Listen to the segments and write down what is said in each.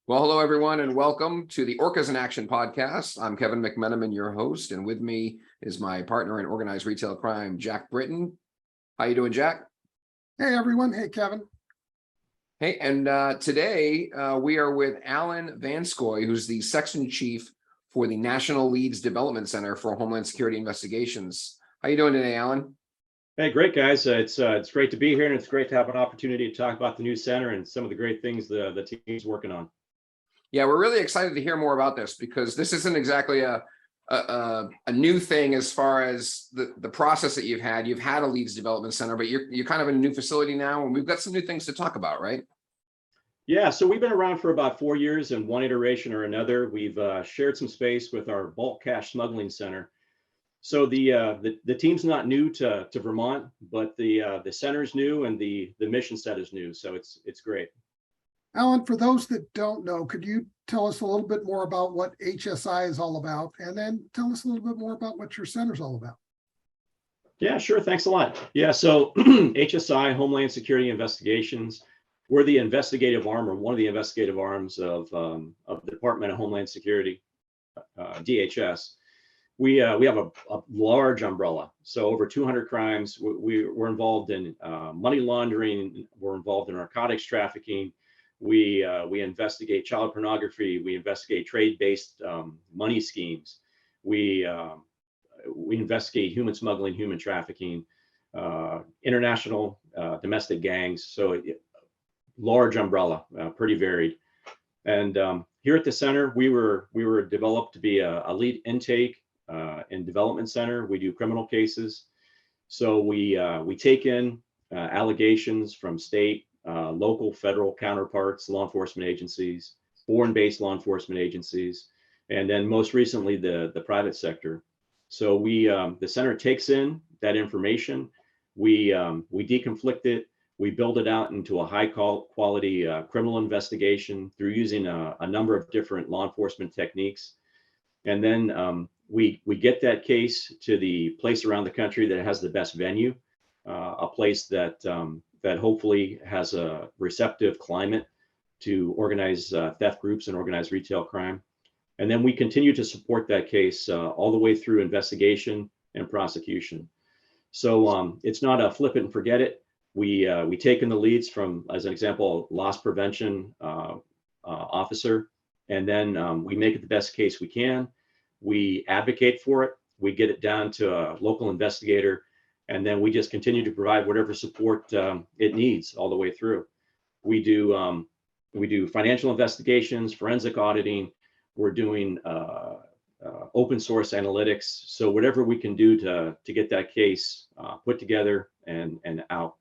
Well, hello, everyone, and welcome to the Orcas in Action podcast. I'm Kevin McMenamin, your host, and with me is my partner in organized retail crime, Jack Britton. How you doing, Jack? Hey, everyone. Hey, Kevin. Hey, and today we are with Allen Vanscoy, who's the section chief for the National Leads Development Center for Homeland Security Investigations. How you doing today, Allen? Hey, great, guys. It's great to be here, and it's great to have an opportunity to talk about the new center and some of the great things the team's working on. Yeah, we're really excited to hear more about this because this isn't exactly a new thing as far as the process that you've had. You've had a leads development center, but you're kind of in a new facility now, and we've got some new things to talk about, right? Yeah, so we've been around for about 4 years in one iteration or another. We've shared some space with our bulk cash smuggling center. So the team's not new to Vermont, but the center's new and the mission set is new. So it's great. Allen, for those that don't know, could you tell us a little bit more about what HSI is all about, and then tell us a little bit more about what your center's all about? Yeah, sure. Thanks a lot. Yeah, so HSI, Homeland Security Investigations, we're the investigative arm, or one of the investigative arms of the Department of Homeland Security, DHS. We have a large umbrella, so over 200 crimes. We're involved in money laundering. We're involved in narcotics trafficking. We investigate child pornography. We investigate trade-based money schemes. We investigate human smuggling, human trafficking, international domestic gangs. So large umbrella, pretty varied. And here at the center, we were developed to be a lead intake and development center. We do criminal cases. So we take in allegations from state, local, federal counterparts, law enforcement agencies, foreign-based law enforcement agencies, and then most recently the private sector. So the center takes in that information, we deconflict it, we build it out into a high quality criminal investigation through using a number of different law enforcement techniques, and then we get that case to the place around the country that has the best venue, a place that hopefully has a receptive climate to organize theft groups and organized retail crime. And then we continue to support that case all the way through investigation and prosecution. So it's not a flip it and forget it. We take in the leads from, as an example, loss prevention officer, and then we make it the best case we can. We advocate for it. We get it down to a local investigator, and then we just continue to provide whatever support it needs all the way through. We do financial investigations, forensic auditing. We're doing open source analytics. So whatever we can do to get that case put together and out.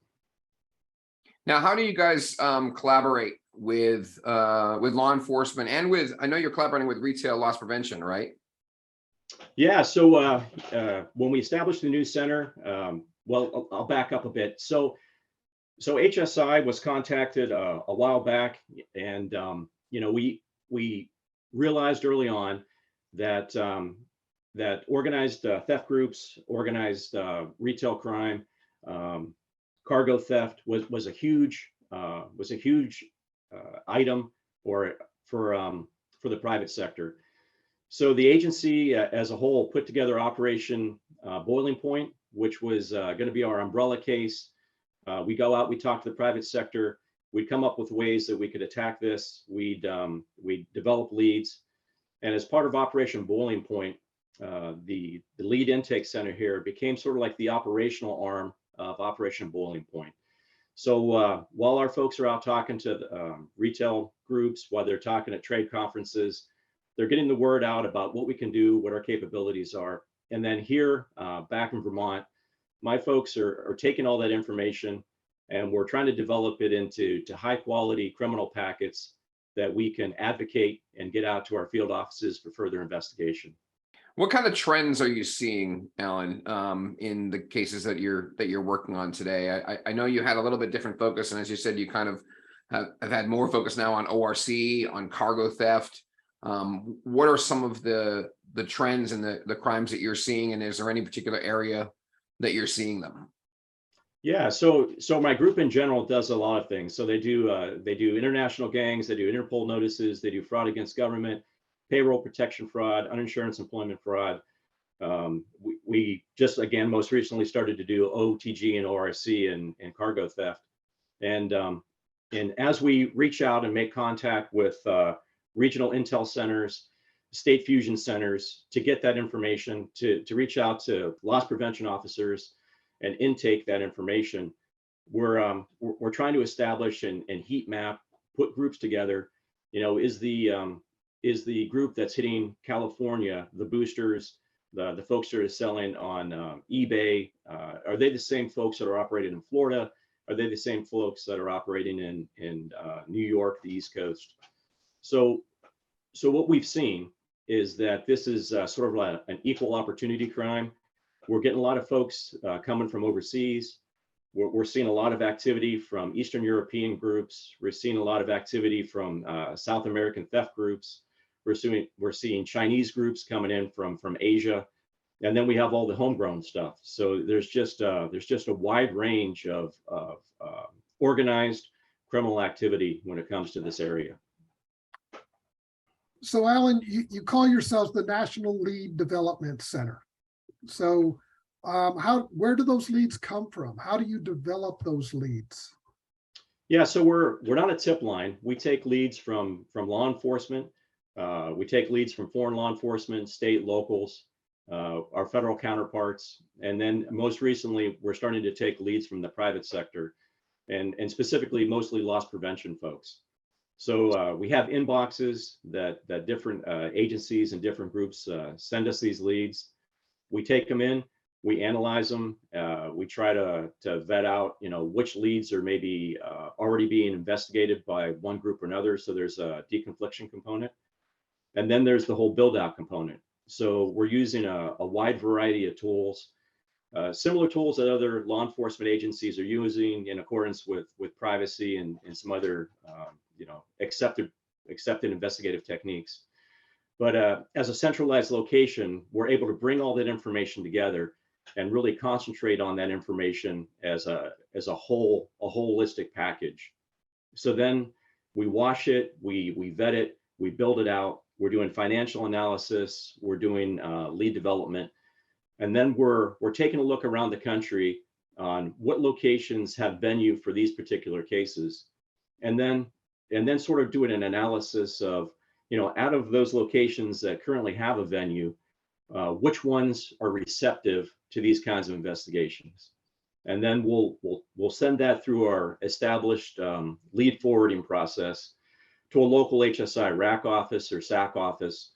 Now, how do you guys collaborate with law enforcement and with? I know you're collaborating with retail loss prevention, right? Yeah, so when we established the new center, well, I'll back up a bit. So HSI was contacted a while back, and we realized early on that that organized theft groups, organized retail crime, cargo theft was a huge item for the private sector. So the agency as a whole put together Operation Boiling Point, which was going to be our umbrella case. We go out, we talk to the private sector, we'd come up with ways that we could attack this. We'd develop leads. And as part of Operation Boiling Point, the lead intake center here became sort of like the operational arm of Operation Boiling Point. So while our folks are out talking to retail groups, while they're talking at trade conferences, they're getting the word out about what we can do, what our capabilities are. And then here, back in Vermont, my folks are taking all that information, and we're trying to develop it into high quality criminal packets that we can advocate and get out to our field offices for further investigation. What kind of trends are you seeing, Allen, in the cases that you're working on today? I know you had a little bit different focus, and as you said, you kind of have had more focus now on ORC, on cargo theft. What are some of the trends and the crimes that you're seeing, and is there any particular area that you're seeing them? Yeah, so my group in general does a lot of things. So they do international gangs, they do Interpol notices, they do fraud against government, payroll protection fraud, uninsurance employment fraud. We just, again, most recently started to do OTG and ORC and cargo theft. And as we reach out and make contact with regional intel centers, state fusion centers to get that information, to reach out to loss prevention officers and intake that information, we're trying to establish and heat map, put groups together. You know, is the group that's hitting California, the boosters, the folks that are selling on eBay, are they the same folks that are operating in Florida? Are they the same folks that are operating in New York, the East Coast? So what we've seen is that this is sort of an equal opportunity crime. We're getting a lot of folks coming from overseas. We're seeing a lot of activity from Eastern European groups. We're seeing a lot of activity from South American theft groups. We're seeing Chinese groups coming in from Asia, and then we have all the homegrown stuff. So there's just a wide range of organized criminal activity when it comes to this area. So Allen, you call yourselves the National Lead Development Center. So where do those leads come from? How do you develop those leads? Yeah, so we're not a tip line. We take leads from law enforcement. We take leads from foreign law enforcement, state, locals, our federal counterparts. And then most recently, we're starting to take leads from the private sector and specifically mostly loss prevention folks. So we have inboxes that different agencies and different groups send us these leads. We take them in, we analyze them, we try to vet out, you know, which leads are maybe already being investigated by one group or another. So there's a deconfliction component. And then there's the whole build out component. So we're using a wide variety of tools, similar tools that other law enforcement agencies are using in accordance with privacy and some other you know, accepted investigative techniques. But as a centralized location, we're able to bring all that information together and really concentrate on that information as a holistic package. So then we wash it, we vet it, we build it out. We're doing financial analysis, we're doing lead development, and then we're taking a look around the country on what locations have venue for these particular cases, and then sort of doing an analysis of, you know, out of those locations that currently have a venue, which ones are receptive to these kinds of investigations. And then we'll send that through our established lead forwarding process to a local HSI RAC office or SAC office,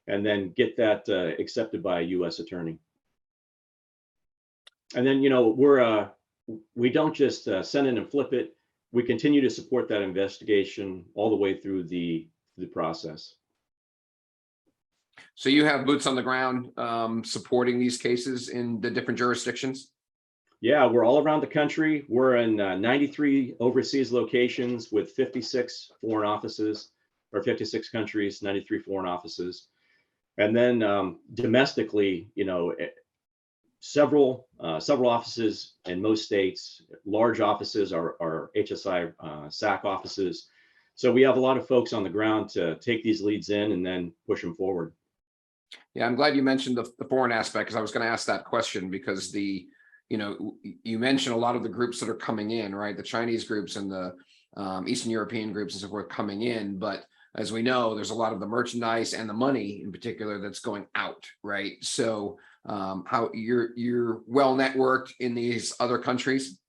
and then get that accepted by a U.S. attorney. And then, you know, we don't just send it and flip it. We continue to support that investigation all the way through the process. So you have boots on the ground supporting these cases in the different jurisdictions? Yeah, we're all around the country. We're in 93 overseas locations with 56 foreign offices, or 56 countries, 93 foreign offices. And then domestically, you know, several offices in most states. Large offices are HSI SAC offices. So we have a lot of folks on the ground to take these leads in and then push them forward. Yeah, I'm glad you mentioned the foreign aspect, because I was going to ask that question, because you know, you mentioned a lot of the groups that are coming in, right? The Chinese groups and the Eastern European groups and so forth coming in. But as we know, there's a lot of the merchandise and the money in particular that's going out, right? So how you're well networked in these other countries?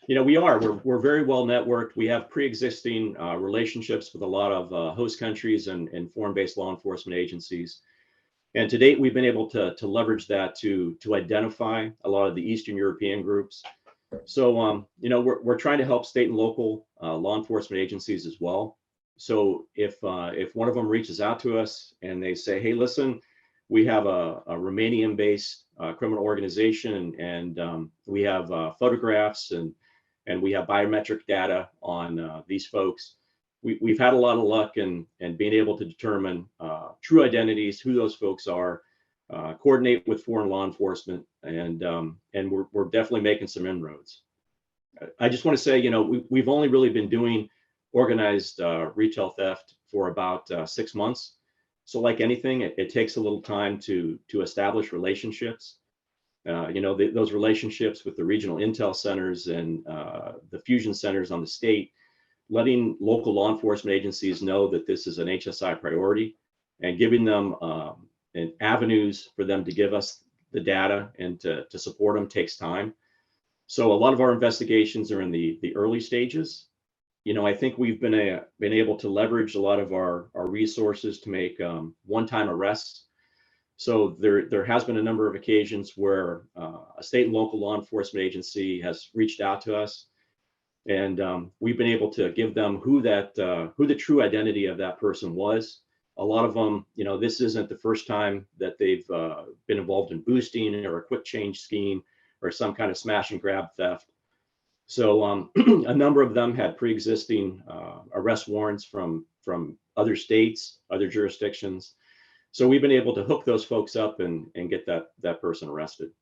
You know, we're very well networked. We have pre-existing relationships with a lot of host countries and foreign-based law enforcement agencies. And to date, we've been able to leverage that to identify a lot of the Eastern European groups. So, you know, we're trying to help state and local law enforcement agencies as well. So if one of them reaches out to us and they say, hey, listen, we have a Romanian-based criminal organization, and we have photographs and we have biometric data on these folks. We've had a lot of luck in being able to determine true identities, who those folks are. coordinate with foreign law enforcement, and we're definitely making some inroads. I just want to say, we've only really been doing organized retail theft for about 6 months. So like anything, it takes a little time to establish relationships. Those relationships with the regional intel centers and the fusion centers on the state, letting local law enforcement agencies know that this is an HSI priority, and giving them and avenues for them to give us the data and to support them takes time. So a lot of our investigations are in the early stages. I think we've been able to leverage a lot of our resources to make one-time arrests. So there has been a number of occasions where a state and local law enforcement agency has reached out to us, and we've been able to give them who the true identity of that person was. A lot of them, this isn't the first time that they've been involved in boosting or a quick change scheme or some kind of smash and grab theft. So a number of them had pre-existing arrest warrants from other states, other jurisdictions. So we've been able to hook those folks up and get that person arrested.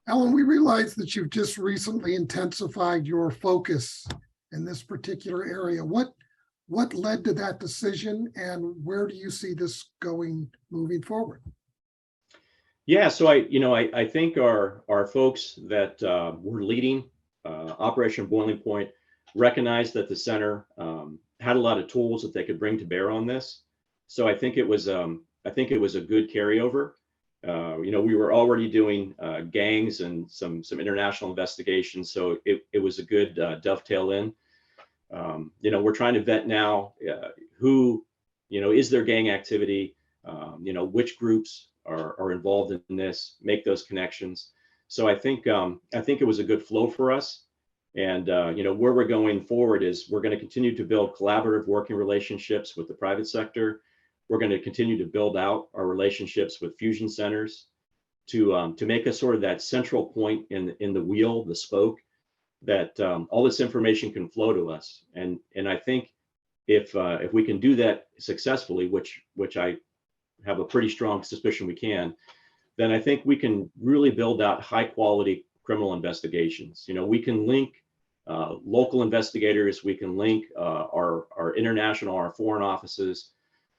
Allen, we realize that you've just recently intensified your focus in this particular area. What led to that decision, and where do you see this moving forward? Yeah, so I think our folks that were leading Operation Boiling Point recognized that the center had a lot of tools that they could bring to bear on this. So I think it was a good carryover. We were already doing gangs and some international investigations, so it was a good dovetail in. We're trying to vet now who is there gang activity, which groups are involved in this, make those connections. So I think it was a good flow for us. And where we're going forward is we're going to continue to build collaborative working relationships with the private sector. We're going to continue to build out our relationships with fusion centers to make us sort of that central point in the wheel, the spoke, that all this information can flow to us. And I think if we can do that successfully, which I have a pretty strong suspicion we can, then I think we can really build out high quality criminal investigations. We can link local investigators, we can link our international, our foreign offices,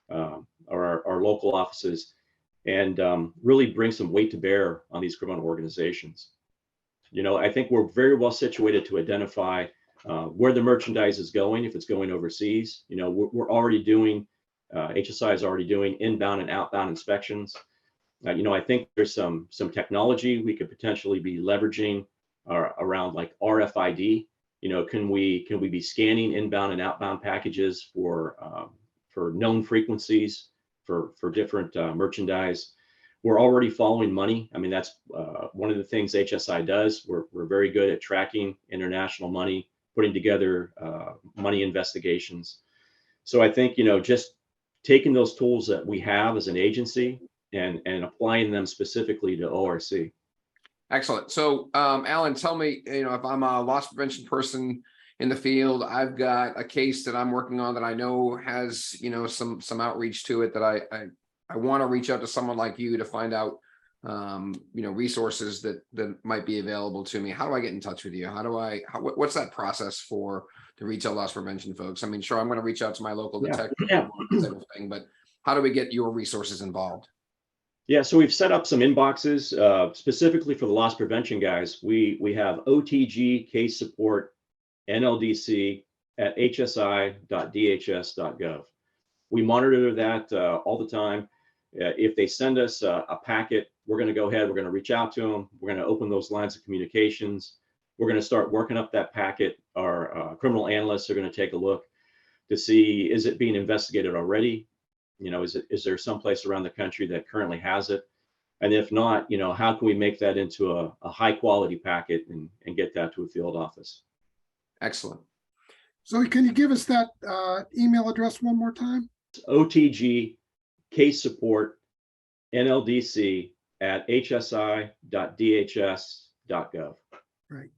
or our local offices, and really bring some weight to bear on these criminal organizations. I think we're very well situated to identify where the merchandise is going, if it's going overseas. We're already doing, HSI is already doing inbound and outbound inspections. I think there's some technology we could potentially be leveraging around like RFID. Can we be scanning inbound and outbound packages for known frequencies for different merchandise? We're already following money. I mean, that's one of the things HSI does. We're very good at tracking international money, putting together money investigations. So I think, just taking those tools that we have as an agency and applying them specifically to ORC. Excellent. So, Allen, tell me, if I'm a loss prevention person in the field, I've got a case that I'm working on that I know has, some outreach to it, that I want to reach out to someone like you to find out, resources that might be available to me. How do I get in touch with you? What's that process for the retail loss prevention folks? I mean, sure, I'm going to reach out to my local detective, type of thing, but how do we get your resources involved? Yeah, so we've set up some inboxes specifically for the loss prevention guys. We have OTG case support NLDC at hsi.dhs.gov. We monitor that all the time. If they send us a packet, we're going to go ahead, we're going to reach out to them, we're going to open those lines of communications, we're going to start working up that packet. Our criminal analysts are going to take a look to see, is it being investigated already? Is there someplace around the country that currently has it? And if not, how can we make that into a high quality packet and get that to a field office? Excellent. So can you give us that email address one more time? OTG case support NLDC at hsi.dhs.gov. Right.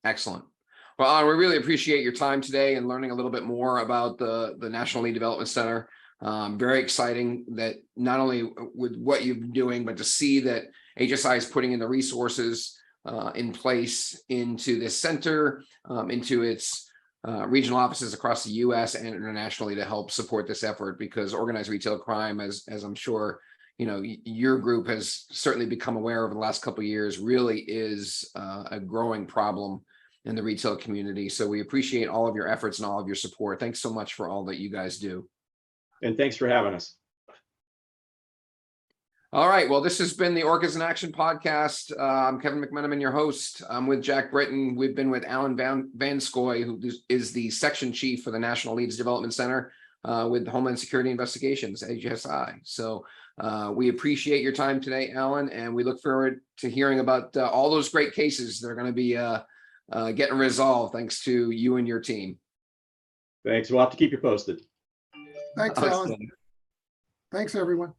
Excellent. Well, we really appreciate your time today and learning a little bit more about the National Lead Development Center. Very exciting that not only with what you're doing, but to see that HSI is putting in the resources in place into this center, into its regional offices across the U.S. and internationally to help support this effort, because organized retail crime, as I'm sure your group has certainly become aware over the last couple of years, really is a growing problem in the retail community. So we appreciate all of your efforts and all of your support. Thanks so much for all that you guys do. And thanks for having us. All right. Well, this has been the Orcas in Action podcast. I'm Kevin McMenamin, your host. I'm with Jack Britton. We've been with Allen Vanscoy, who is the section chief for the National Leads Development Center with Homeland Security Investigations, HSI. So we appreciate your time today, Allen, and we look forward to hearing about all those great cases that are going to be getting resolved thanks to you and your team. Thanks. We'll have to keep you posted. Thanks, Alan. Thanks, everyone.